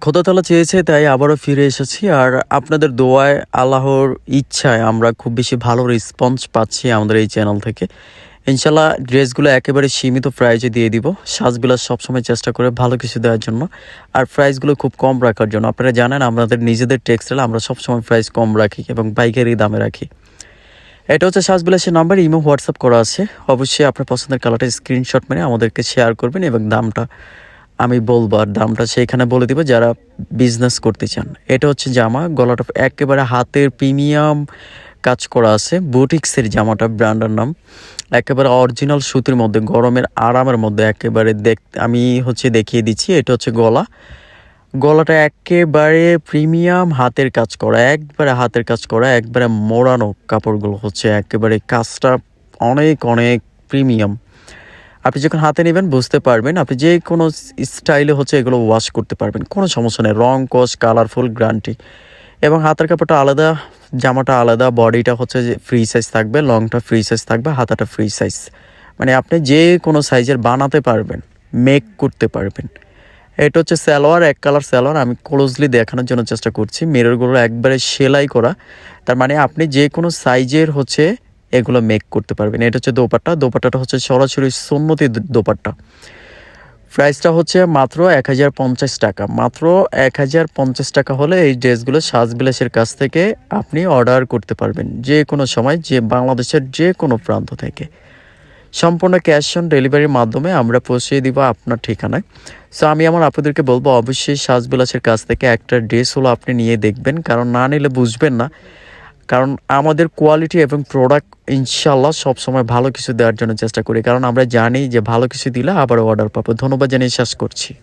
খোদা তাআলা চেয়েছে তাই আবারও ফিরে এসেছি। আর আপনাদের দোয়ায়, আল্লাহর ইচ্ছায় আমরা খুব বেশি ভালো রেসপন্স পাচ্ছি আমাদের এই চ্যানেল থেকে। ইনশাল্লাহ ড্রেসগুলো একেবারে সীমিত প্রাইজে দিয়ে দিব। সাজবিলাস সবসময় চেষ্টা করে ভালো কিছু দেওয়ার জন্য, আর প্রাইসগুলো খুব কম রাখার জন্য। আপনারা জানেন আমাদের নিজেদের টেক্সটাইল আমরা সবসময় প্রাইস কম রাখি এবং পাইকারি দামে রাখি। এটা হচ্ছে সাজবিলাসের নাম্বার, ইমো হোয়াটসঅ্যাপ করা আছে। অবশ্যই আপনার পছন্দের কালারটা স্ক্রিনশট মেরে আমাদেরকে শেয়ার করবেন এবং দামটা আমি বলবো, আর দামটা সেইখানে বলে দিব যারা বিজনেস করতে চান। এটা হচ্ছে জামা, গলাটা একেবারে হাতের প্রিমিয়াম কাজ করা আছে। বুটিক্সের জামাটা, ব্র্যান্ডের নাম। একেবারে অরিজিনাল সুতির মধ্যে, গরমের আরামের মধ্যে একেবারে আমি দেখিয়ে দিচ্ছি। এটা হচ্ছে গলাটা একেবারে প্রিমিয়াম হাতের কাজ করা, একবারে হাতের কাজ করা, একবারে মোড়ানো কাপড়গুলো হচ্ছে একেবারে কাজটা অনেক অনেক প্রিমিয়াম। আপনি যখন হাতে নেবেন বুঝতে পারবেন, আপনি যে কোনো স্টাইলে এগুলো ওয়াশ করতে পারবেন, কোনো সমস্যা নেই। রং কস কালারফুল গ্যারান্টি। এবং হাতের কাপড়টা আলাদা, জামাটা আলাদা, বডিটা যে ফ্রি সাইজ থাকবে, লংটা ফ্রি সাইজ থাকবে, হাতাটা ফ্রি সাইজ। মানে আপনি যে কোনো সাইজের বানাতে পারবেন, মেক করতে পারবেন। এটা হচ্ছে সালোয়ার, এক কালার সালোয়ার। আমি ক্লোজলি দেখানোর জন্য চেষ্টা করছি। মিররগুলো একবারে সেলাই করা, তার মানে আপনি যে কোনো সাইজের এগুলো মেক করতে পারবেন। এটা হচ্ছে দোপাট্টাটা সরাসরি সুন্নতি দোপাট্টা। প্রাইসটা মাত্র 1050 টাকা। মাত্র 1050 টাকা হলে এই ড্রেসগুলো সাজবিলাসের কাছ থেকে আপনি অর্ডার করতে পারবেন যে কোনো সময়, যে বাংলাদেশের যে কোনো প্রান্ত থেকে। সম্পূর্ণ ক্যাশ অন ডেলিভারির মাধ্যমে আমরা পৌঁছে দিব আপনার ঠিকানায়। সো আমি আপনাদেরকে বলবো, অবশ্যই সাজবিলাসের কাছ থেকে একটা ড্রেস আপনি নিয়ে দেখবেন, কারণ না নিলে বুঝবেন না। কারণ আমাদের কোয়ালিটি এবং প্রোডাক্ট ইনশাল্লাহ সবসময় ভালো কিছু দেওয়ার জন্য চেষ্টা করি, কারণ আমরা জানি যে ভালো কিছু দিলে আবার অর্ডার পাবো। ধন্যবাদ জানিয়ে শেষ করছি।